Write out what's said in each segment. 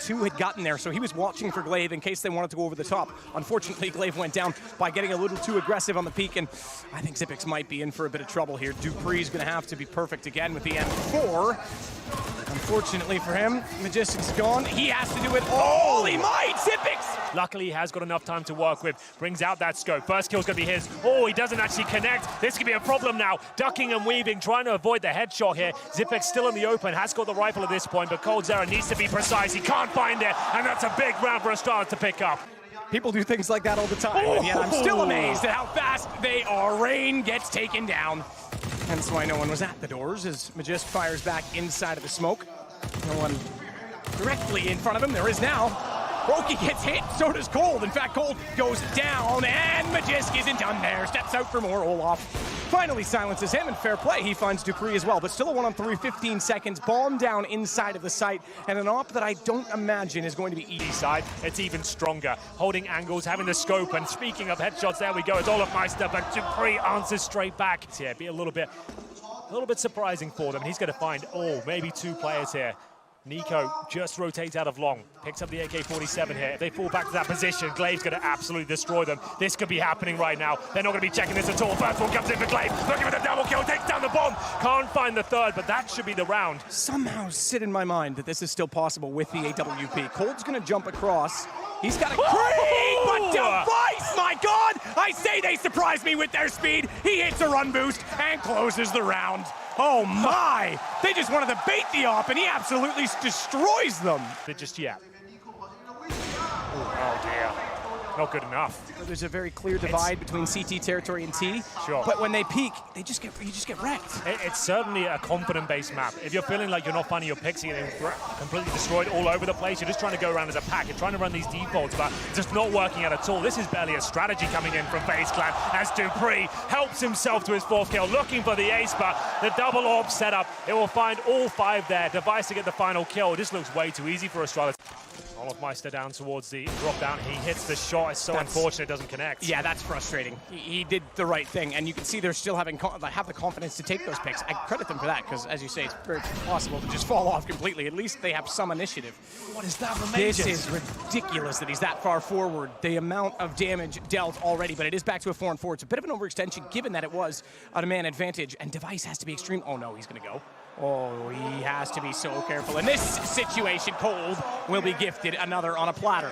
2 had gotten there, so he was watching for Glaive in case they wanted to go over the top. Unfortunately, Glaive went down by getting a little too aggressive on the peak, and I think Xyp9x might be in for a bit of trouble here. dupree's going to have to be perfect again with the M4. Unfortunately for him, Majestic's gone. He has to do it all. He might! Xyp9x! Luckily, he has got enough time to work with. Brings out that scope. First kill's going to be his. Oh, he doesn't actually connect. This could be a problem now. Ducking and weaving, trying to avoid the headshot here. Xyp9x still in the open, has got the rifle at this point, but coldzera needs to be precise. He can't find it, and that's a big round for Astralis to pick up. People do things like that all the time, and yet I'm still amazed at how fast they are. Rain gets taken down. Hence why no one was at the doors as Majest fires back inside of the smoke. No one directly in front of him. There is now. Roki gets hit, so does Cold. In fact, Cold goes down, and Majest isn't done there. Steps out for more. Olaf finally silences him, and fair play. He finds dupreeh as well, but still a 1-on-3, 15 seconds. Bomb down inside of the site, and an op that I don't imagine is going to be easy. Side, it's even stronger. Holding angles, having the scope, and speaking of headshots, there we go. It's Olaf Meister, but dupreeh answers straight back. Yeah, be a little bit surprising for them. He's going to find, maybe 2 players here. Nico just rotates out of long, picks up the AK-47 here. If they fall back to that position, Glaive's going to absolutely destroy them. This could be happening right now. They're not going to be checking this at all. First one comes in for Glaive, looking for the double kill, takes down the bomb. Can't find the third, but that should be the round. Somehow sit in my mind that this is still possible with the AWP. Cold's going to jump across. He's got a creep, but Device, my God! I say they surprise me with their speed. He hits a run boost and closes the round. Oh my! They just wanted to bait the op, and he absolutely destroys them. But just yet. Oh dear. Not good enough. There's a very clear divide between CT territory and T. Sure. But when they peak, you just get wrecked. It's certainly a confident-based map. If you're feeling like you're not finding your picks and getting completely destroyed all over the place, you're just trying to go around as a pack. You're trying to run these defaults, but it's just not working out at all. This is barely a strategy coming in from FaZe Clan as dupreeh helps himself to his 4th kill, looking for the ace, but the double orb setup, it will find all 5 there. Device to get the final kill. This looks way too easy for Astralis. Olaf Meister down towards the drop down. He hits the shot. It's so unfortunate it doesn't connect. Yeah, that's frustrating. He did the right thing, and you can see they're still have the confidence to take those picks. I credit them for that, because as you say, it's very possible to just fall off completely. At least they have some initiative. What is that for This is ridiculous that he's that far forward. The amount of damage dealt already, but it is back to a 4-on-4. It's a bit of an overextension given that it was a man advantage, and Device has to be extreme. Oh no, he's gonna go. Oh, he has to be so careful. In this situation, Cold will be gifted another on a platter.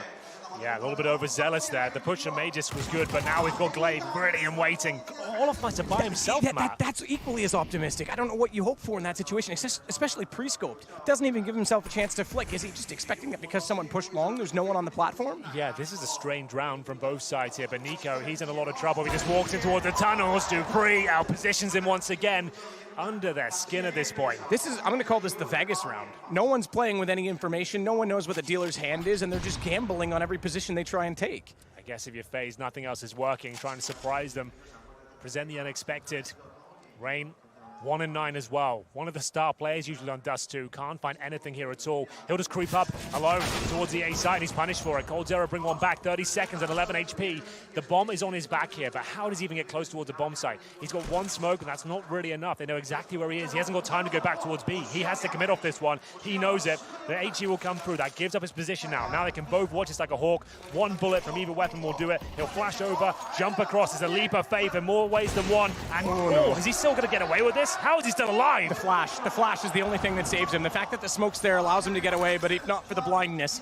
Yeah, a little bit overzealous there. The push of Magus was good, but now we've got Glaive ready and waiting. Olaf Meister by himself, Matt. That's equally as optimistic. I don't know what you hope for in that situation, especially pre-scoped. Doesn't even give himself a chance to flick. Is he just expecting that because someone pushed long, there's no one on the platform? Yeah, this is a strange round from both sides here, but Nico, he's in a lot of trouble. He just walks in towards the tunnels. dupreeh outpositions him once again. Under their skin at this point. I'm going to call this the Vegas round. No one's playing with any information. No one knows what the dealer's hand is, and they're just gambling on every position they try and take. I guess if you're FaZe, nothing else is working. Trying to surprise them, present the unexpected. Rain, 1-9 as well. One of the star players usually on Dust 2. Can't find anything here at all. He'll just creep up alone towards the A side, and he's punished for it. coldzera bring one back, 30 seconds at 11 HP. The bomb is on his back here, but how does he even get close towards the bomb site? He's got 1 smoke, and that's not really enough. They know exactly where he is. He hasn't got time to go back towards B. He has to commit off this one. He knows it. The HE will come through. That gives up his position now. Now they can both watch this like a hawk. 1 bullet from either weapon will do it. He'll flash over, jump across. There's a leap of faith in more ways than one. And is he still going to get away with this? How is he still alive? The flash is the only thing that saves him. The fact that the smoke's there allows him to get away, but if not for the blindness,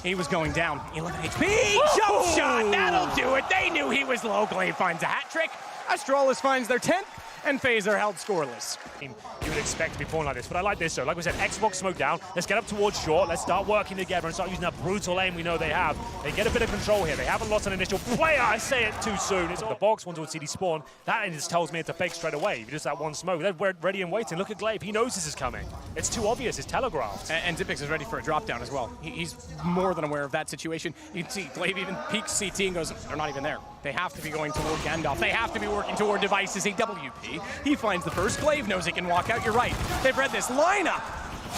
he was going down. 11 HP, jump shot, that'll do it. They knew he was low. Glaive finds a hat trick. Astralis finds their 10th, and FaZe are held scoreless. You would expect to be falling like this, but I like this though. Like we said, Xbox smoke down. Let's get up towards short. Let's start working together and start using that brutal aim we know they have. They get a bit of control here. They haven't lost an initial player. I say it too soon. It's the box, one towards CD spawn. That just tells me it's a fake straight away. If you just that 1 smoke, they're ready and waiting. Look at Glaive. He knows this is coming. It's too obvious. It's telegraphed. And Xyp9x is ready for a drop down as well. He's more than aware of that situation. You can see Glaive even peeks CT and goes, they're not even there. They have to be going toward Gandalf. They have to be working toward Device's AWP. He finds the first. Glaive knows he can walk out. You're right. They've read this lineup.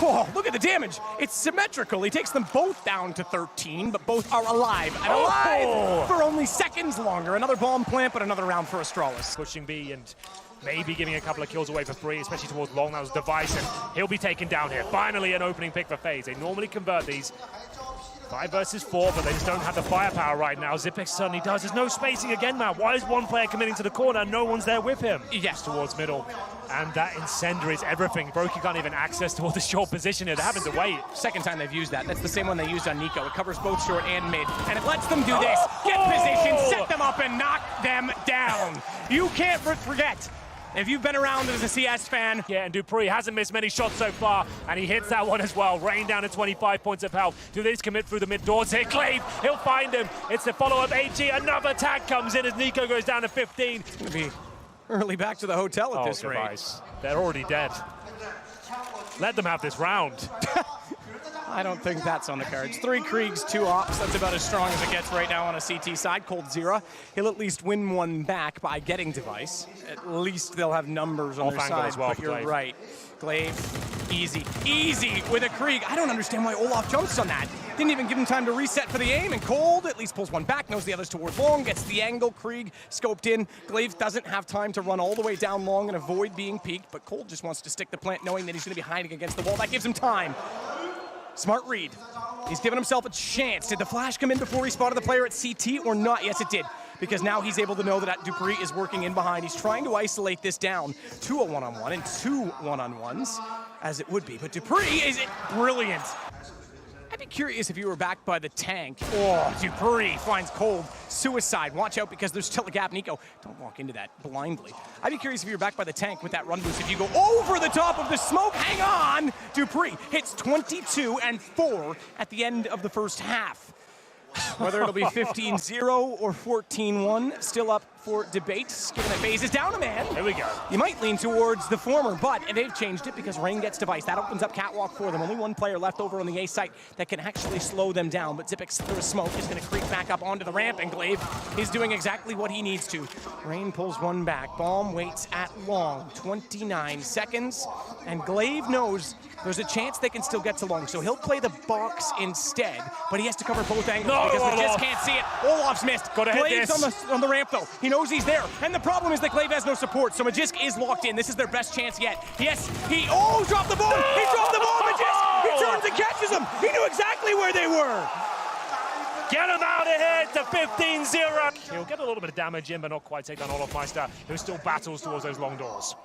Oh, look at the damage. It's symmetrical. He takes them both down to 13, but both are alive. And alive for only seconds longer. Another bomb plant, but another round for Astralis. Pushing B and maybe giving a couple of kills away for free, especially towards long. That was Device, and he'll be taken down here. Finally, an opening pick for FaZe. They normally convert these. 5 versus 4, but they just don't have the firepower right now. Xyp9x certainly does. There's no spacing again now. Why is one player committing to the corner? No one's there with him. Yes. Towards middle. And that incendiary is everything. Broky can't even access towards the short position here. They're having to wait. Second time they've used that. That's the same one they used on Nico. It covers both short and mid, and it lets them do this. Get position, set them up, and knock them down. You can't forget. If you've been around as a CS fan. Yeah, and dupreeh hasn't missed many shots so far, and he hits that one as well. Rain down to 25 points of health. Do they just commit through the mid doors here? Glaive, he'll find him. It's the follow-up AG. Another tag comes in as Nico goes down to 15. It's going to be early back to the hotel at this rate. They're already dead. Let them have this round. I don't think that's on the cards. 3 Kriegs, 2 ops. That's about as strong as it gets right now on a CT side. Coldzera, he'll at least win one back by getting device. At least they'll have numbers on their side, as well, but you're right. Glaive, easy with a Krieg. I don't understand why Olaf jumps on that. Didn't even give him time to reset for the aim, and Cold at least pulls one back, knows the others towards long, gets the angle. Krieg scoped in. Glaive doesn't have time to run all the way down long and avoid being peeked, but Cold just wants to stick the plant knowing that he's gonna be hiding against the wall. That gives him time. Smart read. He's given himself a chance. Did the flash come in before he spotted the player at CT or not? Yes, it did. Because now he's able to know that dupreeh is working in behind. He's trying to isolate this down to a one-on-one and 2 one-on-ones, as it would be. But dupreeh is brilliant. I'd be curious if you were backed by the tank. Oh, dupreeh finds Cold. Suicide. Watch out because there's still a gap. Nico, don't walk into that blindly. I'd be curious if you were backed by the tank with that run boost. If you go over the top of the smoke, hang on! dupreeh hits 22 and 4 at the end of the first half. Whether it'll be 15-0 or 14-1, still up for debate, given that FaZe is down a man. There we go. You might lean towards the former, but they've changed it because Rain gets device. That opens up catwalk for them. Only one player left over on the A site that can actually slow them down, but Xyp9x through a smoke is going to creep back up onto the ramp, and Glaive is doing exactly what he needs to. Rain pulls one back. Bomb waits at long. 29 seconds, and Glaive knows there's a chance they can still get to long, so he'll play the box instead, but he has to cover both angles because they just can't see it. Olaf's missed. Glaive's on the ramp, though. He knows he's there, and the problem is that Glaive has no support, so Magisk is locked in. This is their best chance yet. Yes, dropped the ball! He dropped the ball, Magisk! He turns and catches him! He knew exactly where they were! Get him out of here to 15-0. He'll get a little bit of damage in, but not quite take down Olaf Meister, who still battles towards those long doors.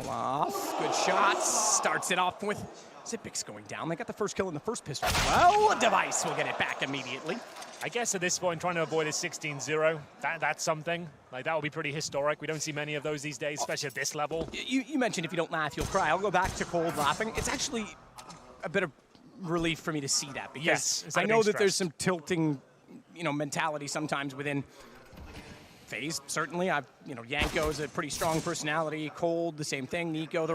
Olaf, good shots. Starts it off with Xyp9x going down. They got the first kill in the first pistol. Well, device will get it back immediately. I guess at this point, trying to avoid a 16-0, that's something. Like, that would be pretty historic. We don't see many of those these days, especially at this level. You mentioned if you don't laugh, you'll cry. I'll go back to Cold laughing. It's actually a bit of relief for me to see that, because I know that there's some tilting, mentality sometimes within FaZe. Certainly, Yanko's a pretty strong personality. Cold, the same thing. Nico,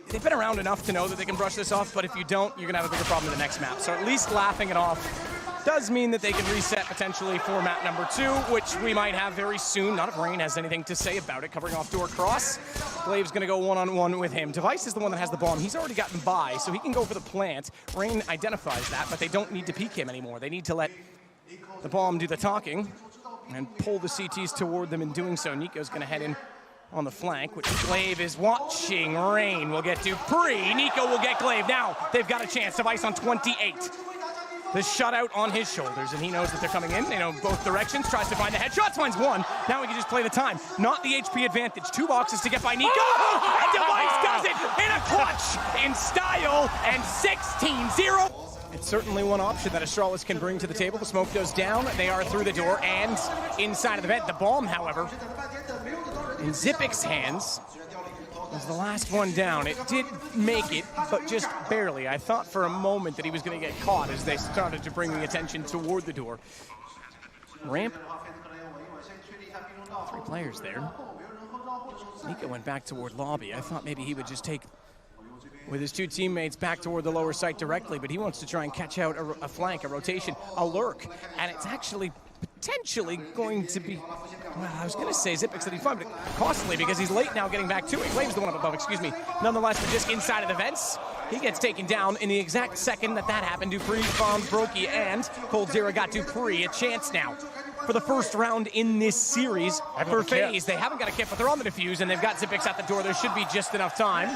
they've been around enough to know that they can brush this off, but if you don't, you're gonna have a bigger problem in the next map. So at least laughing it off does mean that they can reset potentially for map number 2, which we might have very soon. Not if Rain has anything to say about it. Covering off door cross. Glaive's gonna go one-on-one with him. Device is the one that has the bomb. He's already gotten by, so he can go for the plant. Rain identifies that, but they don't need to peek him anymore. They need to let the bomb do the talking and pull the CTs toward them. In doing so, Nico's gonna head in on the flank, which Glaive is watching. Rain will get dupreeh. Nico will get Glaive. Now they've got a chance. Device on 28. The shutout on his shoulders, and he knows that they're coming in. They know both directions. Tries to find the headshots, finds one. Now he can just play the time. Not the HP advantage. 2 boxes to get by Nico. And Device does it in a clutch in style, and 16-0. It's certainly one option that Astralis can bring to the table. The smoke goes down. They are through the door and inside of the vent. The bomb, however, in Xyp9x's hands, was the last one down. It did make it, but just barely. I thought for a moment that he was going to get caught as they started to bring the attention toward the door. Ramp. 3 players there. Nico went back toward lobby. I thought maybe he would just take with his 2 teammates back toward the lower site directly, but he wants to try and catch out a flank, a rotation, a lurk, and it's actually potentially going to be, well, I was going to say Zipix that he's fine, but costly because he's late now getting back to it. Glave's the one up above, excuse me. Nonetheless, we're just inside of the vents. He gets taken down in the exact second that happened. Dupree found Brokey, and coldzera got Dupree a chance now for the first round in this series for FaZe. They haven't got a kit, but they're on the defuse, and they've got Zipix at the door. There should be just enough time.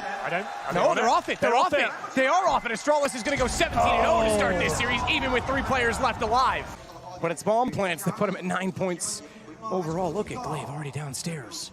No, they're off it. They're off it. They are off it. Astralis is going to go 17-0 to start this series, even with 3 players left alive. But it's bomb plants that put him at 9 points overall. Look at Glaive already downstairs.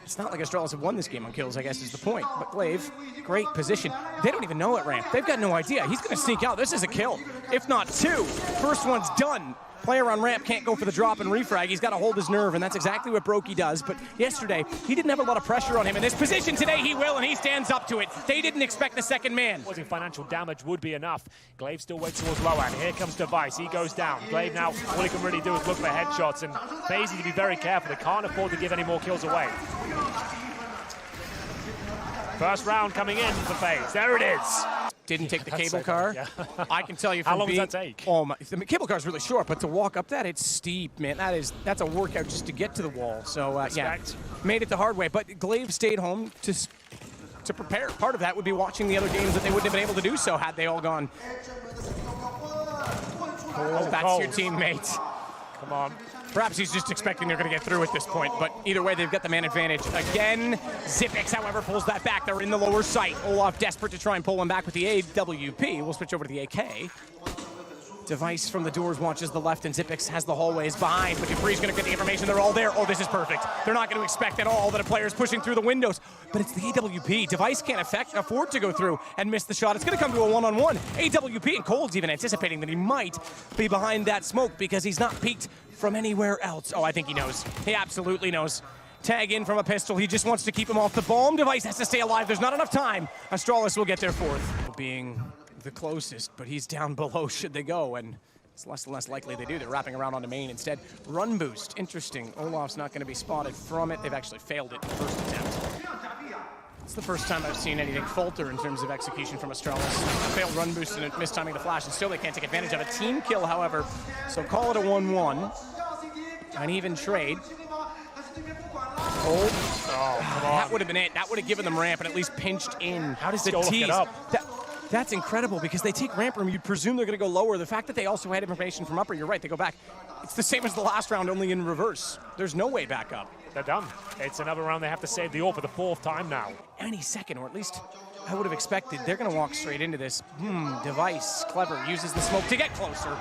It's not like Astralis have won this game on kills, I guess is the point. But Glaive, great position. They don't even know it, Ramp. They've got no idea. He's going to sneak out. This is a kill, if not 2. First one's done. Player on ramp can't go for the drop and refrag. He's got to hold his nerve, and that's exactly what Brokey does. But yesterday, he didn't have a lot of pressure on him. In this position today, he will, and he stands up to it. They didn't expect the second man. Financial damage would be enough. Glaive still waits towards lower, and here comes Device. He goes down. Glaive now, all he can really do is look for headshots, and FaZe need to be very careful. They can't afford to give any more kills away. First round coming in for FaZe. There it is. Didn't take the cable car. Yeah. I can tell you from How long does that take? Oh my, the cable car's really short, but to walk up that, it's steep, man. That's a workout just to get to the wall. So yeah, made it the hard way. But Glaive stayed home to prepare. Part of that would be watching the other games that they wouldn't have been able to do so had they all gone. Oh, that's your teammate. Come on. Perhaps he's just expecting they're going to get through at this point, but either way, they've got the man advantage. Again, Zipix, however, pulls that back. They're in the lower site. Olaf desperate to try and pull him back with the AWP. We'll switch over to the AK. Device from the doors watches the left, and Zipix has the hallways behind, but Dupree's going to get the information. They're all there. Oh, this is perfect. They're not going to expect at all that a player's pushing through the windows, but it's the AWP. Device can't afford to go through and miss the shot. It's going to come to a one-on-one. AWP, and Cold's even anticipating that he might be behind that smoke because he's not peeked from anywhere else. Oh, I think he knows. He absolutely knows. Tag in from a pistol. He just wants to keep him off the bomb. Device has to stay alive. There's not enough time. Astralis will get there 4th. Being the closest, but he's down below should they go, and it's less and less likely they do. They're wrapping around onto main instead. Run boost. Interesting. Olaf's not going to be spotted from it. They've actually failed it the first attempt. It's the first time I've seen anything falter in terms of execution from Astralis. Failed run boost and mistiming the flash, and still they can't take advantage of a team kill, however. So call it a 1-1. An even trade. Oh, come on. That would have been it. That would have given them ramp and at least pinched in. How does Olaf get up? That's incredible because they take ramp room. You'd presume they're going to go lower. The fact that they also had information from upper, you're right, they go back. It's the same as the last round, only in reverse. There's no way back up. They're done. It's another round they have to save the all for the 4th time now. Any second, or at least I would have expected. They're going to walk straight into this. Device, clever, uses the smoke to get closer.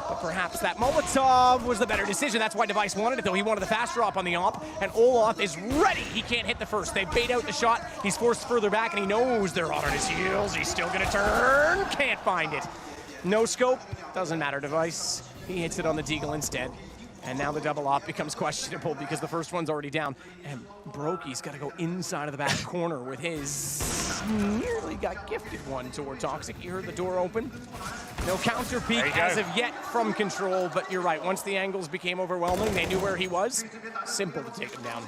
But perhaps that Molotov was the better decision. That's why Device wanted it, though. He wanted the fast drop on the op, and Olaf is ready. He can't hit the first. They bait out the shot. He's forced further back, and he knows they're on his heels. He's still going to turn. Can't find it. No scope. Doesn't matter, Device. He hits it on the Deagle instead. And now the double op becomes questionable because the first one's already down. And Brokey's got to go inside of the back corner with his nearly got gifted one toward Toxic. You heard the door open. No counter peek as of yet from Control, but you're right. Once the angles became overwhelming, they knew where he was. Simple to take him down.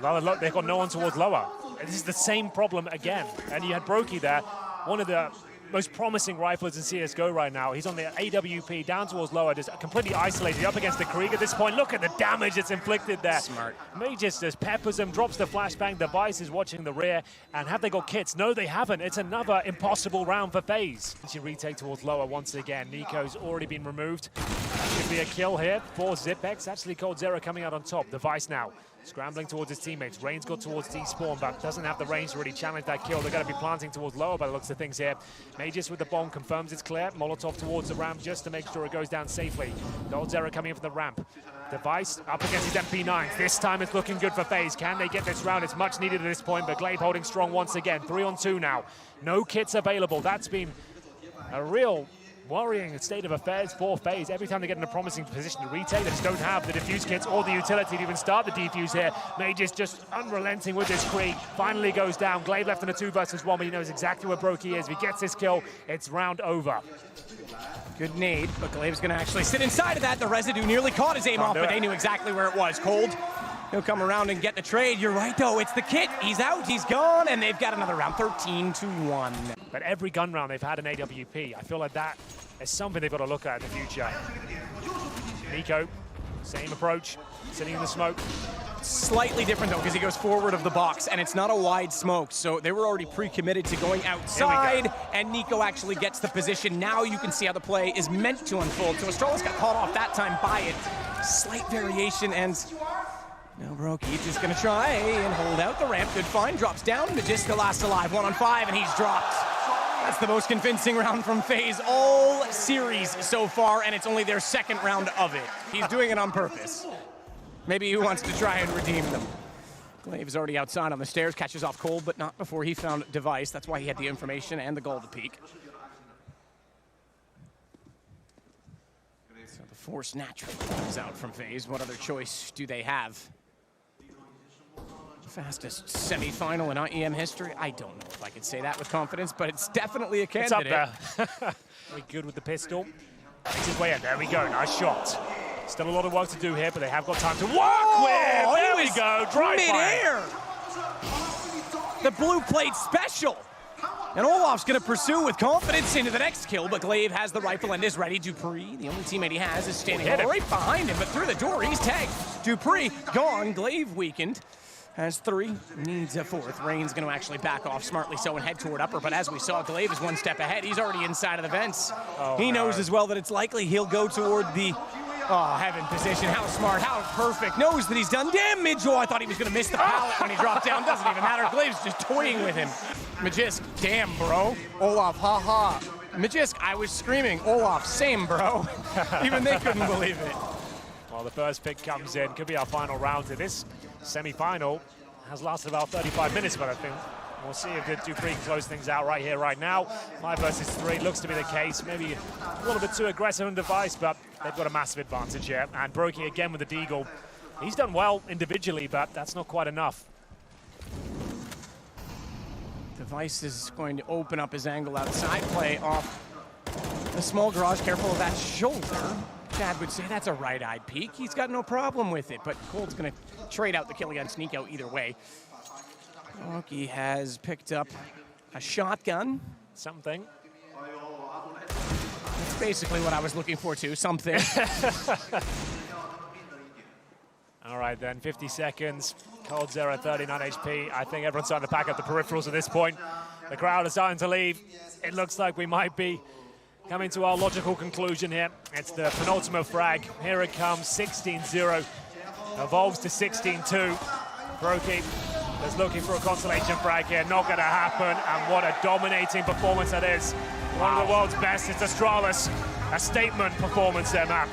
Well, look, they've got no one towards lower. This is the same problem again. And you had Brokey there, one of the most promising riflers in CSGO right now. He's on the AWP, down towards lower, just completely isolated, up against the Krieg at this point. Look at the damage it's inflicted there. Smart. Mages just peppers him, drops the flashbang. Device is watching the rear. And have they got kits? No, they haven't. It's another impossible round for FaZe. She retake towards lower once again. Nico's already been removed. Could be a kill here for Zipix. Actually, coldzera coming out on top. Device now scrambling towards his teammates. Rain's got towards despawn, but doesn't have the range to really challenge that kill. They're going to be planting towards lower by the looks of things here. Mages with the bomb confirms it's clear. Molotov towards the ramp just to make sure it goes down safely. coldzera coming in for the ramp. Device up against his MP9s. This time it's looking good for FaZe. Can they get this round? It's much needed at this point, but Glaive holding strong once again. 3-on-2 now. No kits available. That's been a real worrying state of affairs for FaZe. Every time they get in a promising position to retake, they just don't have the defuse kits or the utility to even start the defuse here. Mages just unrelenting with this Krieg. Finally goes down. Glaive left in a 2 versus 1, but he knows exactly where Brokey is. If he gets this kill, it's round over. Good nade, but Glaive's going to actually sit inside of that. The residue nearly caught his aim off, but they knew exactly where it was. Cold, he'll come around and get the trade. You're right, though. It's the kit. He's out. He's gone, and they've got another round, 13-1. But every gun round they've had an AWP. I feel like that It's something they've got to look at in the future. Nico, same approach, sitting in the smoke. Slightly different though, because he goes forward of the box, and it's not a wide smoke, so they were already pre-committed to going outside, and Nico actually gets the position. Now you can see how the play is meant to unfold. So Astralis got caught off that time by it. Slight variation, and now Brokey just gonna try and hold out the ramp. Good find, drops down. Magist the last alive, 1-on-5, and he's dropped. That's the most convincing round from FaZe all series so far, and it's only their second round of it. He's doing it on purpose. Maybe he wants to try and redeem them. Glaive is already outside on the stairs, catches off Cold, but not before he found Device. That's why he had the information and the goal to peek. So the force naturally comes out from FaZe. What other choice do they have? Fastest semi-final in IEM history? I don't know if I could say that with confidence, but it's definitely a candidate. It's up there. Very good with the pistol. Makes his way in. There we go. Nice shot. Still a lot of work to do here, but they have got time to work with. There we go. Dry mid-air. The blue plate special. And Olaf's going to pursue with confidence into the next kill, but Glaive has the rifle and is ready. Dupree, the only teammate he has, is standing right behind him, but through the door, he's tagged. Dupree gone. Glaive weakened. Has 3, needs a 4th. Rain's going to actually back off smartly so and head toward upper, but as we saw, Glaive is 1 step ahead. He's already inside of the vents. He knows as well that it's likely he'll go toward the heaven position. How smart, how perfect. Knows that he's done damage. Oh, I thought he was going to miss the pallet when he dropped down. Doesn't even matter. Glaive's just toying with him. Magisk, damn, bro. Olaf, haha. Magisk, I was screaming. Olaf, same, bro. Even they couldn't believe it. Well, the first pick comes in. Could be our final round to this semi-final. Has lasted about 35 minutes, but I think we'll see if Dupree can close things out right here, right now. 5 versus 3 looks to be the case. Maybe a little bit too aggressive on Device, but they've got a massive advantage here. And Brokey again with the deagle. He's done well individually, but that's not quite enough. Device is going to open up his angle outside, play off the small garage. Careful of that shoulder. Chad would say that's a right-eyed peek. He's got no problem with it, but Cold's going to trade out the kill against Nico either way. Brokey has picked up a shotgun. Something. That's basically what I was looking for too, something. All right then, 50 seconds. Cold 0 at 39 HP. I think everyone's starting to pack up the peripherals at this point. The crowd is starting to leave. It looks like we might be coming to our logical conclusion here. It's the penultimate frag. Here it comes, 16-0. Evolves to 16-2. Brokey is looking for a consolation frag here. Not going to happen, and what a dominating performance that is. One of the world's best. It's Astralis. A statement performance there, man.